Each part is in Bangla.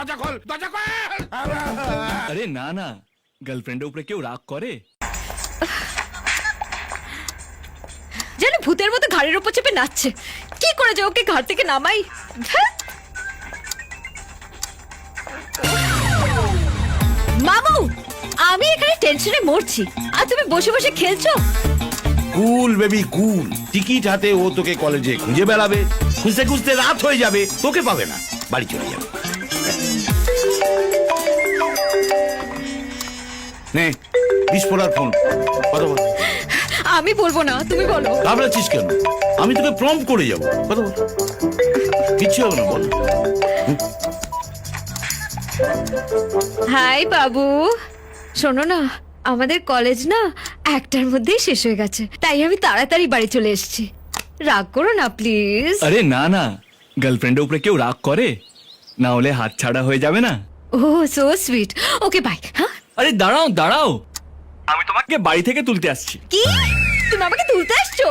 দরজা খোল, দরজা খোল। আরে না না, গার্লফ্রেন্ডের উপরে কেউ রাগ করে? যেন ভূতের মতো ঘাড়ের উপর চেপে নাচছে। কি করে যে ওকে ঘাট থেকে নামাই? ধ্যাৎ। মামু, আমি এখানে টেনশনে মরছি আর তুমি বসে বসে খেলছো। কুল বেবি কুল। টিকিট হাতে ও তোকে কলেজে খুঁজে বেড়াবে, খুঁজতে খুঁজতে রাত হয়ে যাবে, তোকে পাবে না, বাড়ি চলে যাবে। নে বিস্ফোরার ফোন, কথা বল। আমি বলবো না, তুমি বলো। ঘাবড়াচ্ছিস কেন? আমি তোকে প্রম্পট করে যাবো, কথা বল। কিচ্ছু হবে না, বল। হাই বাবু, শোনো না, আমাদের কলেজ না একটার মধ্যেই শেষ হয়ে গেছে, তাই আমি তাড়াতাড়ি বাড়ি চলে এসেছি। রাগ করো না প্লিজ। আরে না না, গার্লফ্রেন্ডের উপরে কেউ রাগ করে? না হলে হাত ছাড়া হয়ে যাবে না। ও সো সুইট। Okay bye. হ্যাঁ, আরে দাঁড়াও দাঁড়াও, আমি তোমাকে বাড়ি থেকে তুলতে আসছি। কি তুমি আমাকে তুলতে আসছো?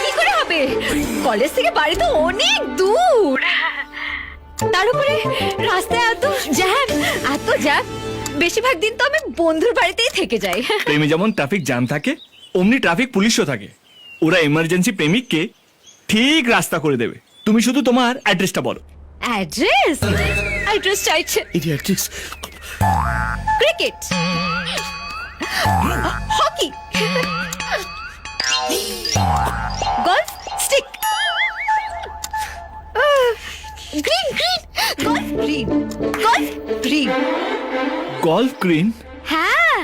কি করে হবে? কলেজ থেকে বাড়ি তো অনেক দূর, তার উপরে রাস্তায় এত জ্যাম। বেশিরভাগ দিন তো আমি বন্ধুর বাড়িতেই থেকে যাই। প্রেমে যেমন ট্রাফিক জ্যাম থাকে, অমনি ট্রাফিক পুলিশও থাকে। ওরা এমার্জেন্সি প্রেমিককে ঠিক রাস্তা করে দেবে। তুমি শুধু তোমার অ্যাড্রেসটা বলো। অ্যাড্রেস চাইছে। Cricket, hockey, golf stick, green. Golf green? হ্যাঁ,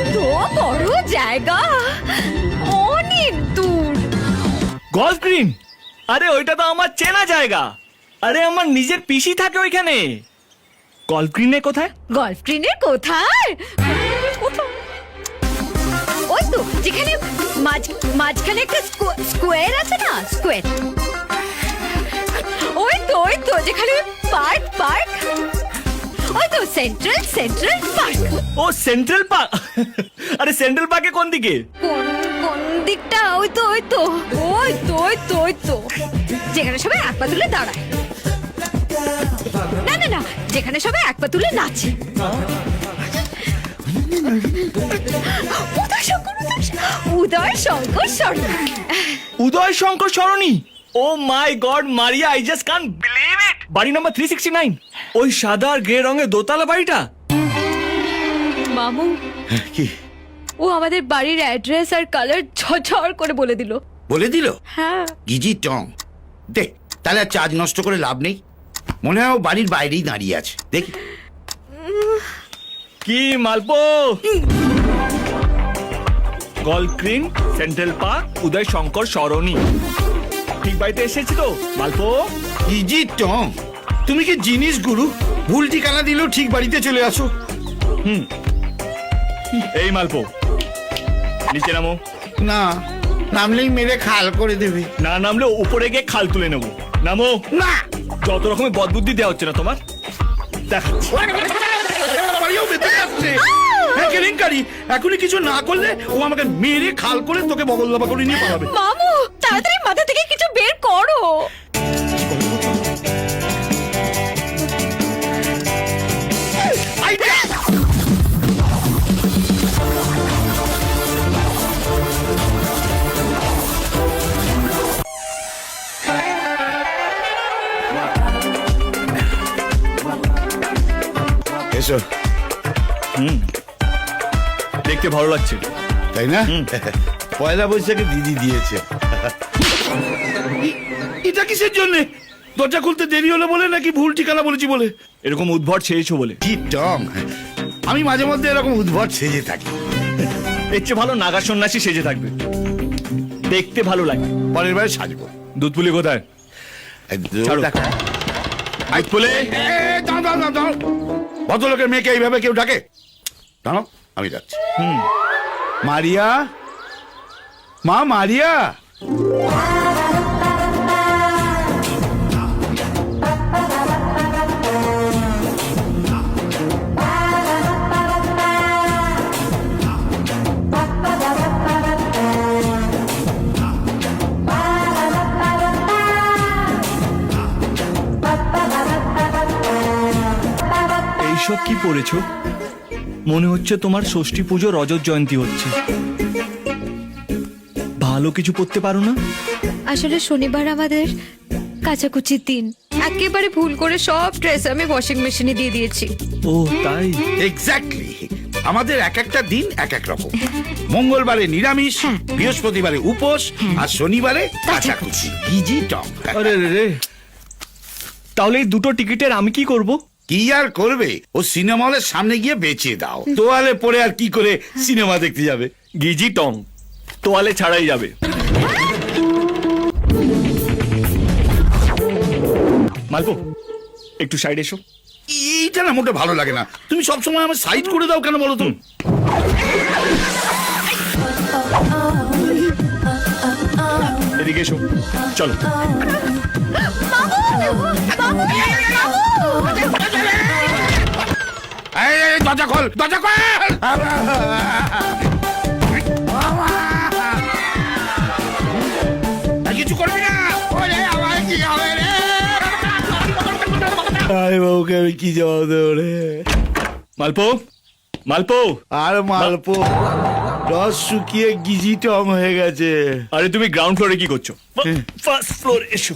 এত বড় জায়গা, অনেক দূর। Golf green? আরে ওইটা তো আমার চেনা জায়গা। আরে আমার নিজের পিসি থাকে ওইখানে। গলফ গ্রিনে কোথায়? গলফ গ্রিনের কোথায়? ওই তো যেখানে মাঝখানে একটা স্কোয়ার আছে না, স্কোয়ার। ওই তো যেখানে পার্ক। ওই তো সেন্ট্রাল পার্ক। ও সেন্ট্রাল পার্ক? আরে সেন্ট্রাল পার্কে কোন দিকে? কোন দিকটা? ওই তো যেখানে সবাই এক পা তুলে দাঁড়ায়। না, যেখানে সবাই এক পা তুলে নাচে। Uday Shankar Sarani. Oh my god Maria, I just can't believe it. বাড়ি নাম্বার 369, ওই সাদা আর গ্রে রঙের দোতলা বাড়িটা। মামু, কি ও আমাদের বাড়ির অ্যাড্রেস আর কালার ঝরঝর করে বলে দিল। হ্যাঁ। গিজি টং। দেখ, তাহলে আর চার্জ নষ্ট করে লাভ নেই। মনে হয় ও বাড়ির বাইরেই দাঁড়িয়ে আছে, দেখি। কি মালপো? গলফ গ্রিন, সেন্ট্রাল পার্ক, উদয় শঙ্কর সরণি। ঠিক বাড়িতে এসেছি তো মালপো? গিজি টং, তুমি কি জিনিস গুরু? ভুল ঠিকানা দিলেও ঠিক বাড়িতে চলে আসো। এই মালপো, নিচে নামো। না, নামলেই মেরে খাল করে দেবে। না নামলে উপরে গিয়ে খাল তুলে নেবো। নামো। না, যত রকমের বদবুদ্ধি দেওয়া হচ্ছে না তোমার, দেখাচ্ছি। কেলেঙ্কারি, এখনই কিছু না করলে ও আমাকে মেরে খাল করে তোকে বগল দাবা করে নিয়ে পালাবে। মামু, তাড়াতাড়ি মাথা থেকে কিছু বের করো। এসো। দেখতে ভালো লাগছে, তাই না? পয়লা বৈশাখে দিদি দিয়েছে। এটা কিসের জন্য? দরজা খুলতে দেরি হলো বলে নাকি ভুল ঠিকানা বলেছি বলে? এরকম উদ্ভট ছেয়েছো বলে। কি টং, আমি মাঝে মধ্যে এরকম উদ্ভট সেজে থাকি। এর চেয়ে ভালো নাগা সন্ন্যাসী সেজে থাকবে, দেখতে ভালো লাগে। পরের বারে সাজবো। দুধ পুলি কোথায়? ছাড়ো। দুধ পুলি। ভদ্রলোকের মেয়েকে এইভাবে কেউ ডাকে? জানো, আমি যাচ্ছি। মারিয়া, মা মারিয়া। এইসব কি পড়েছো? মনে হচ্ছে তোমার ষষ্ঠী পুজো রজত জয়ন্তী হচ্ছে। ভালো কিছু পড়তে পারো না? আসলে শনিবার আমাদের কাচাকুচির দিন, একেবারে ভুল করে সব ড্রেস আমি ওয়াশিং মেশিনে দিয়ে দিয়েছি। ও তাই? এক্স্যাক্টলি, আমাদের এক একটা দিন এক এক রকম। মঙ্গলবারে নিরামিষ, বৃহস্পতিবারে উপোস, আর শনিবারে কাঁচাকুচি গিজি টক। আরে রে রে, তাহলে এই দুটো টিকিটের আমি কি করব? কি আর করবে, ও সিনেমা হলের সামনে গিয়ে বেঁচে দাও। তোয়ালে পরে আর কি করে সিনেমা দেখতে যাবে? গিজি টং তোয়ালে ছাড়াই যাবে। মালপো, একটু সাইড এসো। এইটা না মোটে ভালো লাগে না। তুমি সবসময় আমার সাইড করে দাও কেন বলো তো? এদিকে এসো, চলো। এই, এই, দরজা খোল, দরজা খোল! আর কিছু করবি না? ওরে, আমার কি হবে রে? আরে বাবুকে আমি কি জবাব দেবো রে? মালপো, মালপো, আর মালপো রস শুকিয়ে গিজি টং হয়ে গেছে। আরে তুমি গ্রাউন্ড ফ্লোরে কি করছো? ফার্স্ট ফ্লোর এসো।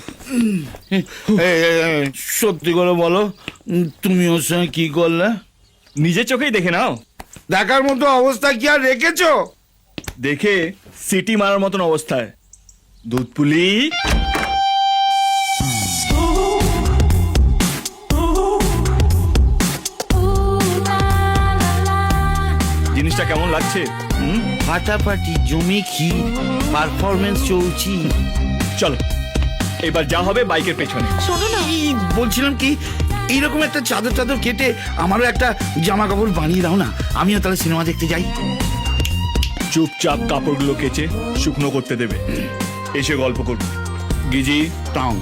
এই, সত্যি করে বলো, তুমি ওর সঙ্গে কি করলে? নিজের চোখেই দেখে নাও। দেখার মতো অবস্থা কি আর রেখেছো? দেখে সিটি মারার মতন অবস্থায়। দুধ পুলি। জিনিসটা কেমন লাগছে? ফাটাফাটি জমি কি পারফরমেন্স চলছি। চলো, এবার যা হবে বাইকের পেছনে। শোনো না, বলছিলাম কি, এইরকম একটা চাদর চাদর কেটে আমারও একটা জামা কাপড় বানিয়ে দাও না, আমিও তাহলে সিনেমা দেখতে যাই। চুপচাপ কাপড়গুলো কেচে শুকনো করতে দেবে, এসে গল্প করবো। গিজি টাউন।